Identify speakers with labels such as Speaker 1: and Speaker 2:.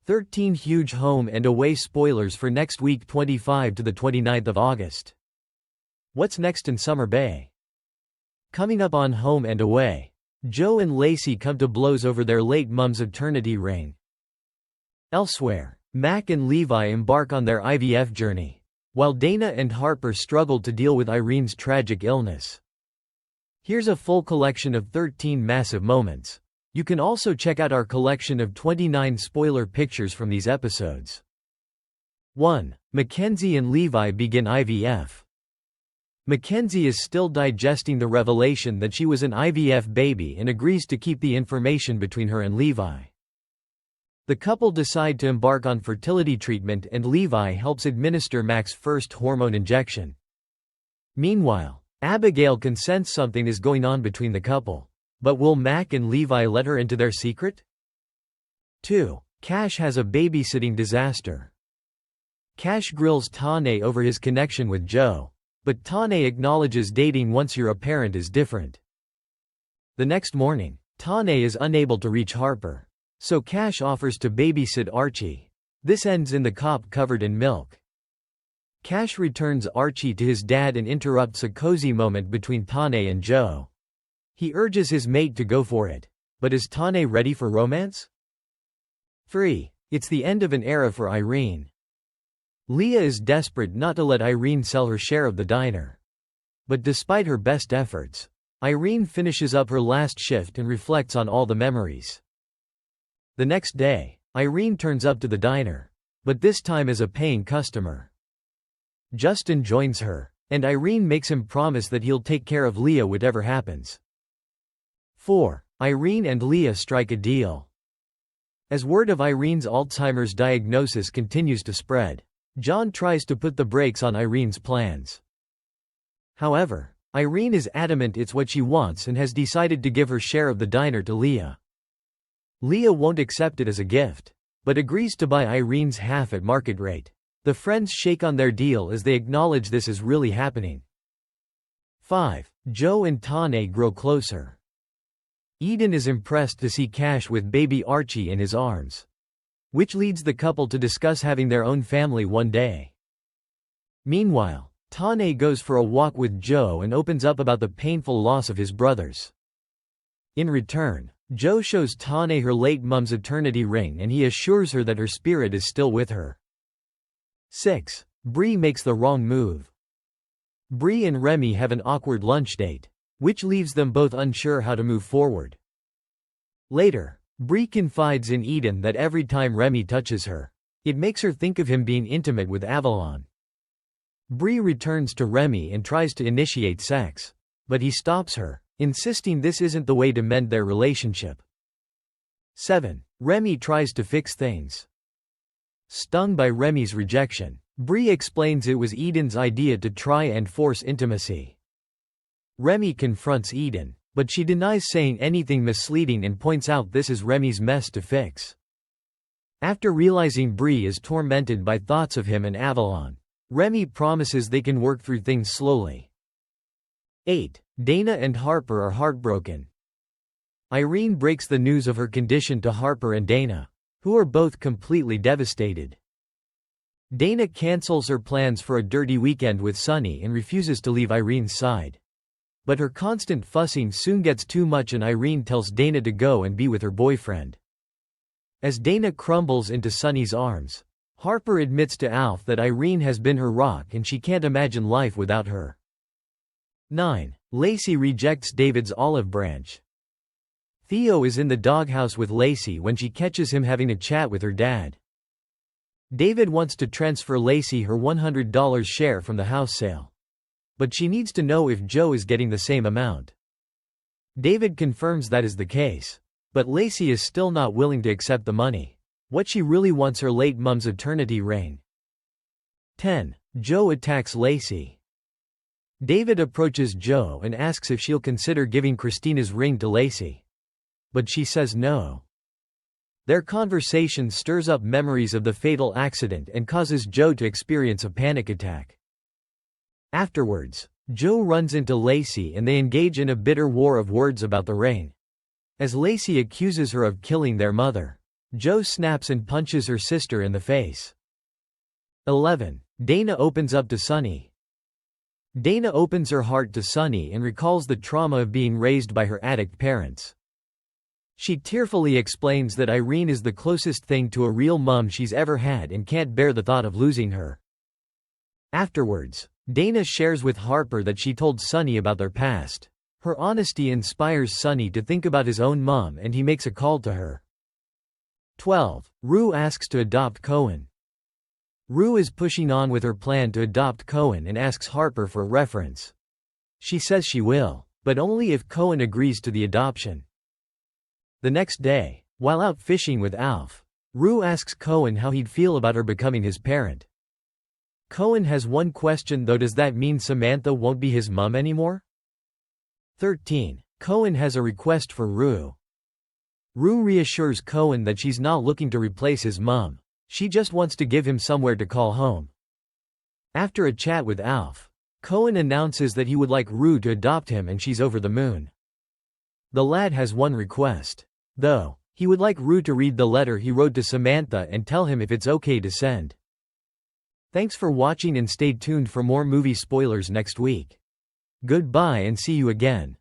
Speaker 1: 13 huge home and away spoilers for next week 25 to the 29th of August. What's next in Summer Bay? Coming up on Home and Away, Joe and Lacy come to blows over their late mum's maternity reign. Elsewhere, Mac and Levi embark on their IVF journey, while Dana and Harper struggle to deal with Irene's tragic illness. Here's a full collection of 13 massive moments. You can also check out our collection of 29 spoiler pictures from these episodes. 1. Mackenzie and Levi begin IVF. Mackenzie is still digesting the revelation that she was an IVF baby and agrees to keep the information between her and Levi. The couple decide to embark on fertility treatment and Levi helps administer Mac's first hormone injection. Meanwhile, Abigail can sense something is going on between the couple. But will Mac and Levi let her into their secret? 2. Cash has a babysitting disaster. Cash grills Tane over his connection with Joe, but Tane acknowledges dating once you're a parent is different. The next morning, Tane is unable to reach Harper, so Cash offers to babysit Archie. This ends in the cop covered in milk. Cash returns Archie to his dad and interrupts a cozy moment between Tane and Joe. He urges his mate to go for it. But is Tane ready for romance? 3. It's the end of an era for Irene. Leah is desperate not to let Irene sell her share of the diner. But despite her best efforts, Irene finishes up her last shift and reflects on all the memories. The next day, Irene turns up to the diner, but this time as a paying customer. Justin joins her, and Irene makes him promise that he'll take care of Leah whatever happens. 4. Irene and Leah strike a deal. As word of Irene's Alzheimer's diagnosis continues to spread, John tries to put the brakes on Irene's plans. However, Irene is adamant it's what she wants and has decided to give her share of the diner to Leah. Leah won't accept it as a gift, but agrees to buy Irene's half at market rate. The friends shake on their deal as they acknowledge this is really happening. 5. Joe and Tane grow closer. Eden is impressed to see Cash with baby Archie in his arms, which leads the couple to discuss having their own family one day. Meanwhile, Tane goes for a walk with Joe and opens up about the painful loss of his brothers. In return, Joe shows Tane her late mum's eternity ring and he assures her that her spirit is still with her. 6. Bree makes the wrong move. Bree and Remy have an awkward lunch date, which leaves them both unsure how to move forward. Later, Bree confides in Eden that every time Remy touches her, it makes her think of him being intimate with Avalon. Bree returns to Remy and tries to initiate sex, but he stops her, insisting this isn't the way to mend their relationship. 7. Remy tries to fix things. Stung by Remy's rejection, Bree explains it was Eden's idea to try and force intimacy. Remy confronts Eden, but she denies saying anything misleading and points out this is Remy's mess to fix. After realizing Bree is tormented by thoughts of him and Avalon, Remy promises they can work through things slowly. 8. Dana and Harper are heartbroken. Irene breaks the news of her condition to Harper and Dana, who are both completely devastated. Dana cancels her plans for a dirty weekend with Sunny and refuses to leave Irene's side. But her constant fussing soon gets too much and Irene tells Dana to go and be with her boyfriend. As Dana crumbles into Sunny's arms, Harper admits to Alf that Irene has been her rock and she can't imagine life without her. 9. Lacy rejects David's olive branch. Theo is in the doghouse with Lacy when she catches him having a chat with her dad. David wants to transfer Lacy her $100 share from the house sale. But she needs to know if Joe is getting the same amount. David confirms that is the case, but Lacy is still not willing to accept the money. What she really wants her late mum's eternity reign. 10. Joe attacks Lacy. David approaches Joe and asks if she'll consider giving Christina's ring to Lacy. But she says no. Their conversation stirs up memories of the fatal accident and causes Joe to experience a panic attack. Afterwards, Joe runs into Lacy and they engage in a bitter war of words about the ring. As Lacy accuses her of killing their mother, Joe snaps and punches her sister in the face. 11. Dana opens up to Sunny. Dana opens her heart to Sunny and recalls the trauma of being raised by her addict parents. She tearfully explains that Irene is the closest thing to a real mom she's ever had and can't bear the thought of losing her. Afterwards, Dana shares with Harper that she told Sunny about their past. Her honesty inspires Sunny to think about his own mom and he makes a call to her. 12. Rue asks to adopt Cohen. Rue is pushing on with her plan to adopt Cohen and asks Harper for a reference. She says she will, but only if Cohen agrees to the adoption. The next day, while out fishing with Alf, Rue asks Cohen how he'd feel about her becoming his parent. Cohen has one question though: does that mean Samantha won't be his mom anymore? 13. Cohen has a request for Rue. Rue reassures Cohen that she's not looking to replace his mom. She just wants to give him somewhere to call home. After a chat with Alf, Cohen announces that he would like Rue to adopt him and she's over the moon. The lad has one request, though. He would like Rue to read the letter he wrote to Samantha and tell him if it's okay to send. Thanks for watching and stay tuned for more movie spoilers next week. Goodbye and see you again.